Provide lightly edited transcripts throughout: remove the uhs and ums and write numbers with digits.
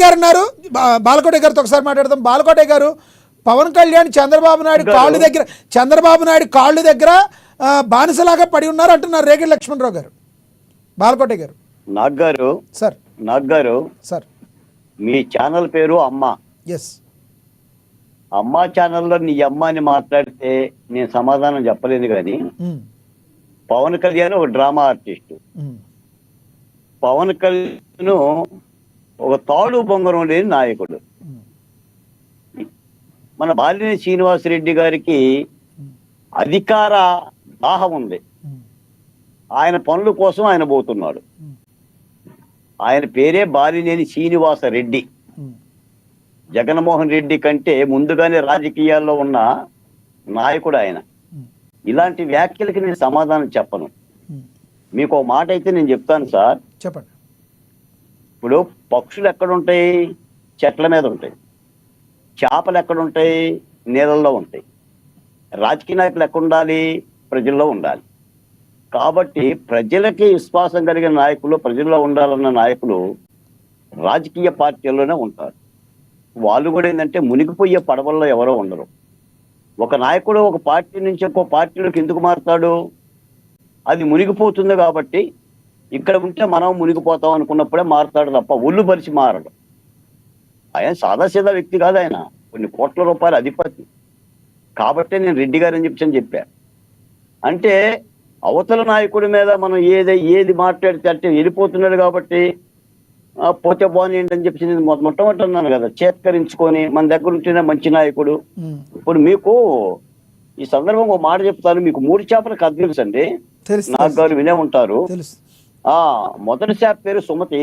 గారు ఉన్నారు, బాలకోటే గారితో ఒకసారి మాట్లాడదాం. బాలకోటే గారు, పవన్ కళ్యాణ్ చంద్రబాబు నాయుడు కాళ్ళు దగ్గర బానిసలాగా పడి ఉన్నారు అంటున్నారు రేగడి లక్ష్మణరావు గారు. బాలకోటే గారు. నాగ్ గారు సార్, మీ ఛానల్ పేరు అమ్మ. ఎస్. అమ్మ ఛానల్లో నీ అమ్మ అని మాట్లాడితే నేను సమాధానం చెప్పలేదు. కానీ పవన్ కళ్యాణ్ ఒక డ్రామా ఆర్టిస్ట్. పవన్ కళ్యాణ్ ఒక తాడు బొంగరం లేని నాయకుడు. మన బాలినేని శ్రీనివాసరెడ్డి గారికి అధికార దాహం ఉంది. ఆయన పనుల కోసం ఆయన పోతున్నాడు. ఆయన పేరే బాలినేని శ్రీనివాసరెడ్డి. జగన్మోహన్ రెడ్డి కంటే ముందుగానే రాజకీయాల్లో ఉన్న నాయకుడు ఆయన. ఇలాంటి వ్యాఖ్యలకి నేను సమాధానం చెప్పను. మీకు ఒక మాట అయితే నేను చెప్తాను సార్. చెప్పండి. ఇప్పుడు పక్షులు ఎక్కడుంటాయి? చెట్ల మీద ఉంటాయి. చేపలు ఎక్కడుంటాయి? నీళ్ళల్లో ఉంటాయి. రాజకీయ నాయకులు ఎక్కడుండాలి? ప్రజల్లో ఉండాలి. కాబట్టి ప్రజలకి విశ్వాసం కలిగిన నాయకులు, ప్రజల్లో ఉండాలన్న నాయకులు రాజకీయ పార్టీల్లోనే ఉంటారు. వాళ్ళు కూడా ఏంటంటే మునిగిపోయే పడవల్లో ఎవరో ఉండరు. ఒక నాయకుడు ఒక పార్టీ నుంచి ఇంకో పార్టీలోకి ఎందుకు మారుతాడు? అది మునిగిపోతుంది కాబట్టి ఇక్కడ ఉంటే మనం మునిగిపోతాం అనుకున్నప్పుడే మారుతాడు తప్ప ఒళ్ళు పరిచి మారడు. ఆయన సాదాసీదా వ్యక్తి కాదు. ఆయన కొన్ని కోట్ల రూపాయల అధిపతి. కాబట్టే నేను రెడ్డి గారు అని చెప్పాను. అంటే అవతల నాయకుడి మీద మనం ఏది మాట్లాడితే అంటే వెళ్ళిపోతున్నాడు కాబట్టి పోతే బాగుంది అని చెప్పి నేను మొట్టమొదటి అన్నాను కదా, చేత్కరించుకొని మన దగ్గర ఉంటేనే మంచి నాయకుడు. ఇప్పుడు మీకు ఈ సందర్భంగా ఒక మాట చెప్తాను. మీకు 3 చేపల కథ తెలుసు అండి. నాకు గారు వినే ఉంటారు. మొదటి చేప పేరు సుమతి,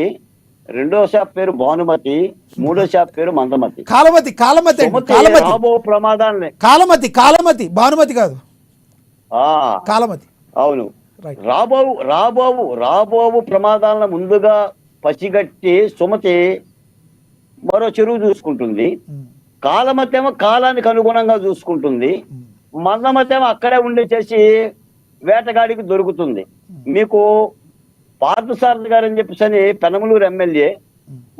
రెండో చేప పేరు భానుమతి, మూడో చేప పేరు మందమతి. రాబో ప్రమాదాన్ని కాలమతి భానుమతి కాదు, కాలమతి. అవును. రాబోవు ప్రమాదాలను ముందుగా పసిగట్టి సుమతి మరో చెరువు చూసుకుంటుంది. కాలమతేమో కాలానికి అనుగుణంగా చూసుకుంటుంది. మందమతేమో అక్కడే ఉండి చేసి వేటగాడికి దొరుకుతుంది. మీకు పార్థసారథి గారు అని చెప్పేసి పెనమలూరు ఎమ్మెల్యే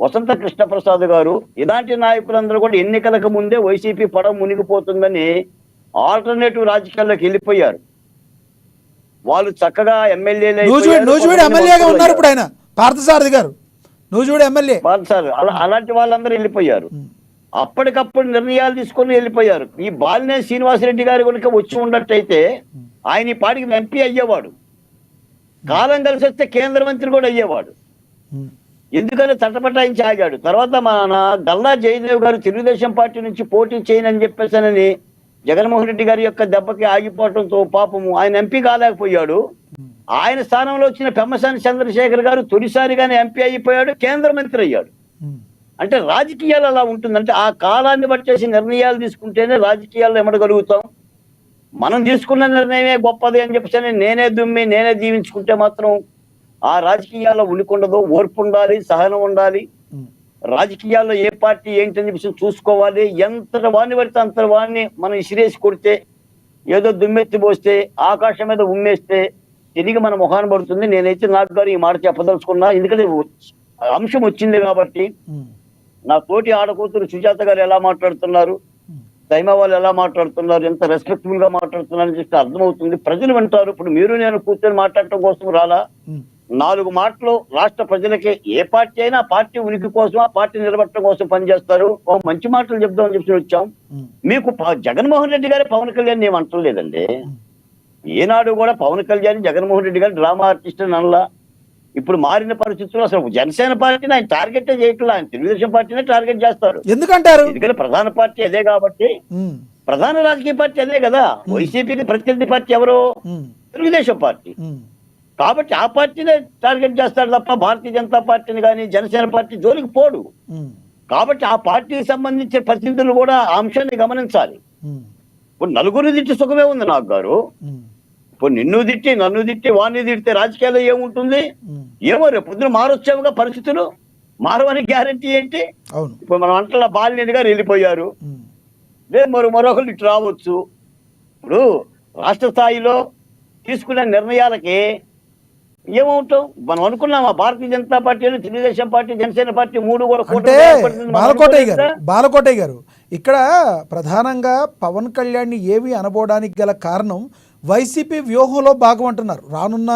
వసంత కృష్ణప్రసాద్ గారు, ఇలాంటి నాయకులందరూ కూడా ఎన్నికలకు ముందే వైసీపీ పడవ మునిగిపోతుందని ఆల్టర్నేటివ్ రాజకీయాల్లోకి వెళ్ళిపోయారు. వాళ్ళు చక్కగా ఎమ్మెల్యేగా ఉన్నారు. ఇప్పుడు ఆయన పార్థసారథి గారు ఎమ్మెల్యే. అలాంటి వాళ్ళందరూ వెళ్ళిపోయారు. అప్పటికప్పుడు నిర్ణయాలు తీసుకొని వెళ్ళిపోయారు. ఈ బాలినేని శ్రీనివాసరెడ్డి గారు కనుక వచ్చి ఉన్నట్టయితే ఆయన ఈ పాటికి ఎంపీ అయ్యేవాడు. కాలం కలిసి వస్తే కేంద్ర మంత్రి కూడా అయ్యేవాడు. ఎందుకని తటపటాయించి ఆగాడు. తర్వాత మన గల్లా జయదేవ్ గారు తెలుగుదేశం పార్టీ నుంచి పోటీ చేయనని చెప్పేసానని జగన్మోహన్ రెడ్డి గారి యొక్క దెబ్బకి ఆగిపోవడంతో పాపము ఆయన ఎంపీ కాలేకపోయాడు. ఆయన స్థానంలో వచ్చిన పెమ్మసాని చంద్రశేఖర్ గారు తొలిసారిగానే ఎంపీ అయిపోయాడు, కేంద్ర మంత్రి అయ్యాడు. అంటే రాజకీయాలు అలా ఉంటుందంటే ఆ కాలాన్ని బట్టేసి నిర్ణయాలు తీసుకుంటేనే రాజకీయాల్లో ఎమడగలుగుతాం. మనం తీసుకున్న నిర్ణయమే గొప్పది అని చెప్పేసి నేనే దుమ్మి నేనే జీవించుకుంటే మాత్రం ఆ రాజకీయాల్లో ఉనికుండదు. ఓర్పు ఉండాలి, సహనం ఉండాలి. రాజకీయాల్లో ఏ పార్టీ ఏంటని చెప్పేసి చూసుకోవాలి. ఎంత వాణ్ణి పడితే అంత వాణ్ణి మనం ఇసిరేసి కొడితే, ఏదో దుమ్మెత్తి పోస్తే, ఆకాశం మీద ఉమ్మేస్తే తిరిగి మన ముఖాన్ని పడుతుంది. నేనైతే నాకు గారు ఈ మాట చెప్పదలుచుకున్నా. ఎందుకంటే అంశం వచ్చింది కాబట్టి. నా తోటి ఆడకూతురు సుజాత గారు ఎలా మాట్లాడుతున్నారు, దైమ వాళ్ళు ఎలా మాట్లాడుతున్నారు, ఎంత రెస్పెక్టబుల్ గా మాట్లాడుతున్నారు అని చెప్పి అర్థమవుతుంది. ప్రజలు వింటారు. ఇప్పుడు మీరు నేను కూర్చొని మాట్లాడటం కోసం రాలా. 4 మాటలు రాష్ట్ర ప్రజలకి ఏ పార్టీ అయినా పార్టీ ఉనికి కోసం, ఆ పార్టీ నిలబెట్టడం కోసం పనిచేస్తారు. మంచి మాటలు చెప్దామని చెప్పి వచ్చాం. మీకు జగన్మోహన్ రెడ్డి గారే పవన్ కళ్యాణ్ ఏం అంటలేదండి. ఏనాడు కూడా పవన్ కళ్యాణ్ జగన్మోహన్ రెడ్డి గారు డ్రామా ఆర్టిస్ట్ అని అనలా. ఇప్పుడు మారిన పరిస్థితుల్లో అసలు జనసేన పార్టీని ఆయన టార్గెట్ చేయట్లా. ఆయన తెలుగుదేశం పార్టీనే టార్గెట్ చేస్తారు. ఎందుకంటారు? ఎందుకంటే ప్రధాన పార్టీ అదే కాబట్టి. ప్రధాన రాజకీయ పార్టీ అదే కదా. వైసీపీకి ప్రత్యర్థి పార్టీ ఎవరు? తెలుగుదేశం పార్టీ. కాబట్టి ఆ పార్టీనే టార్గెట్ చేస్తాడు తప్ప భారతీయ జనతా పార్టీని కానీ జనసేన పార్టీ జోలికి పోడు. కాబట్టి ఆ పార్టీకి సంబంధించిన ప్రతినిధులు కూడా ఆ అంశాన్ని గమనించాలి. ఇప్పుడు నలుగురు తిట్టి సుఖమే ఉంది నాకు గారు. ఇప్పుడు నిన్ను తిట్టి నన్ను తిట్టి వాడిని తిడితే రాజకీయాల్లో ఏముంటుంది? ఏమో రేపు పొద్దున మారొచ్చావుగా పరిస్థితులు. మారవని గ్యారంటీ ఏంటి? ఇప్పుడు మనం అంటలా బాలినేని గారు వెళ్ళిపోయారు, రేపు మరొకరు ఇటు రావచ్చు. ఇప్పుడు రాష్ట్ర స్థాయిలో తీసుకునే నిర్ణయాలకి ఏమవుతాం మనం అనుకున్నామా Bharatiya Janata party Telugu Desam party Janasena party మూడు కూడా అంటే కూటమిగా ఏర్పడుతుంది మనం బాలకోటయ్య గారు అనుకోలేదా? బాలకోటయ్య గారు ఇక్కడ ప్రధానంగా పవన్ కళ్యాణ్ని ఏవి అనబోవడానికి గల కారణం వైసీపీ వ్యూహంలో భాగం అంటున్నారు రానున్న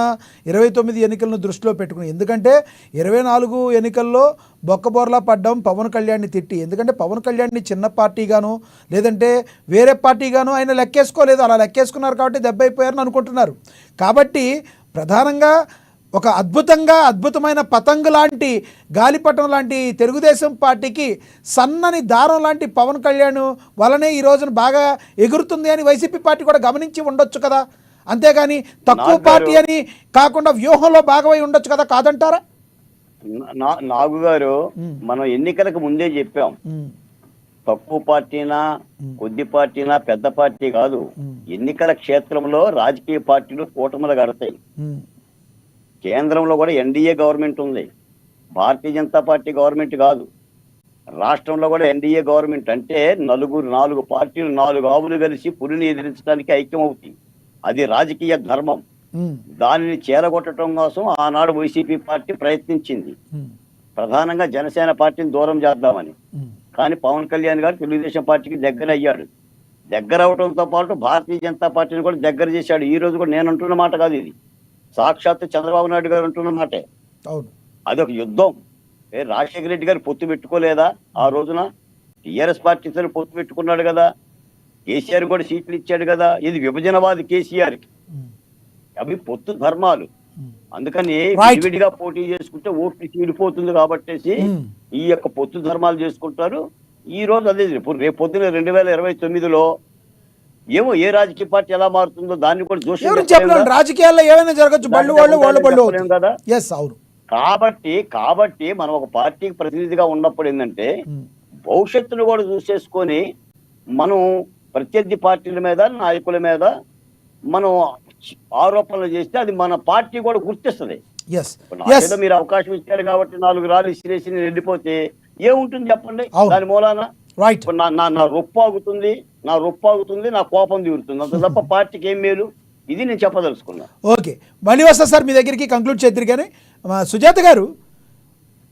29 ఎన్నికలను దృష్టిలో పెట్టుకుని. ఎందుకంటే 24 ఎన్నికల్లో బొక్కబోర్లా పడ్డం పవన్ కళ్యాణ్ని తిట్టి. ఎందుకంటే పవన్ కళ్యాణ్ని చిన్న పార్టీగాను లేదంటే వేరే పార్టీగాను ఆయన లెక్కేసుకోలేదు. అలా లెక్కేసుకున్నారు కాబట్టి దెబ్బ అయిపోయారని అనుకుంటున్నారు. కాబట్టి ప్రధానంగా ఒక అద్భుతమైన పతంగు లాంటి గాలిపటం లాంటి తెలుగుదేశం పార్టీకి సన్నని దారం లాంటి పవన్ కళ్యాణ్ వలనే ఈ రోజున బాగా ఎగురుతుంది అని వైసీపీ పార్టీ కూడా గమనించి ఉండొచ్చు కదా. అంతేగాని తక్కువ పార్టీ అని కాకుండా వ్యూహంలో భాగమై ఉండొచ్చు కదా, కాదంటారా? నాగు గారు మనం ఎన్నికలకు ముందే చెప్పాం, తక్కువ పార్టీనా కొద్ది పార్టీనా పెద్ద పార్టీ కాదు, ఎన్నికల క్షేత్రంలో రాజకీయ పార్టీలు కూటములు కడతాయి. కేంద్రంలో కూడా ఎన్డీఏ గవర్నమెంట్ ఉంది, భారతీయ జనతా పార్టీ గవర్నమెంట్ కాదు. రాష్ట్రంలో కూడా ఎన్డీఏ గవర్నమెంట్ అంటే 4 పార్టీలు 4 ఆవులు కలిసి పులిని ఎదిరించడానికి ఐక్యమవుతాయి. అది రాజకీయ ధర్మం. దానిని చేరగొట్టడం కోసం ఆనాడు వైసీపీ పార్టీ ప్రయత్నించింది, ప్రధానంగా జనసేన పార్టీని దూరం చేద్దామని. కానీ పవన్ కళ్యాణ్ గారు తెలుగుదేశం పార్టీకి దగ్గర అయ్యాడు. దగ్గర అవడంతో పాటు భారతీయ జనతా పార్టీని కూడా దగ్గర చేశాడు. ఈ రోజు కూడా నేను అంటున్న మాట కాదు, ఇది సాక్షాత్ చంద్రబాబు నాయుడు గారు అంటున్న మాటే. అదొక యుద్ధం. రాజశేఖర రెడ్డి గారు పొత్తు పెట్టుకోలేదా ఆ రోజున? టీఆర్ఎస్ పార్టీతో పొత్తు పెట్టుకున్నాడు కదా, కేసీఆర్ కూడా సీట్లు ఇచ్చాడు కదా. ఇది విభజనవాది కేసీఆర్కి, అవి పొత్తు ధర్మాలు. అందుకని విడివిడిగా పోటీ చేసుకుంటే ఓట్లు చీడిపోతుంది కాబట్టేసి ఈ యొక్క పొత్తు ధర్మాలు చేసుకుంటారు. ఈ రోజు అదే రేపు పొద్దున 2029లో ఏమో ఏ రాజకీయ పార్టీ ఎలా మారుతుందో దాన్ని కూడా చెప్పలేం. రాజకీయాల్లో ఏమైనా జరగచ్చు, కదా. కాబట్టి మనం ఒక పార్టీకి ప్రతినిధిగా ఉన్నప్పుడు ఏంటంటే భవిష్యత్తును కూడా చూసేసుకొని మనం ప్రత్యర్థి పార్టీల మీద నాయకుల మీద మనం ఆరోపణలు చేస్తే అది మన పార్టీ కూడా గుర్తిస్తుంది. ఏదో మీరు అవకాశం ఇచ్చారు కాబట్టి 4 రాళ్ళు ఇసిరేసి వెళ్ళిపోతే ఏముంటుంది చెప్పండి దాని మూలాన? నా రొప్పు ఆగుతుంది, నా కోపం తీరుతుంది, అంత తప్ప పార్టీకి ఏం మేలు? ఇది నేను చెప్పదలుచుకున్నా. ఓకే, మళ్ళీ వస్తా సార్ మీ దగ్గరికి, కంక్లూడ్ చేద్దరు. కానీ సుజాత గారు,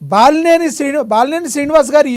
బాలినేని శ్రీనివాస్ గారు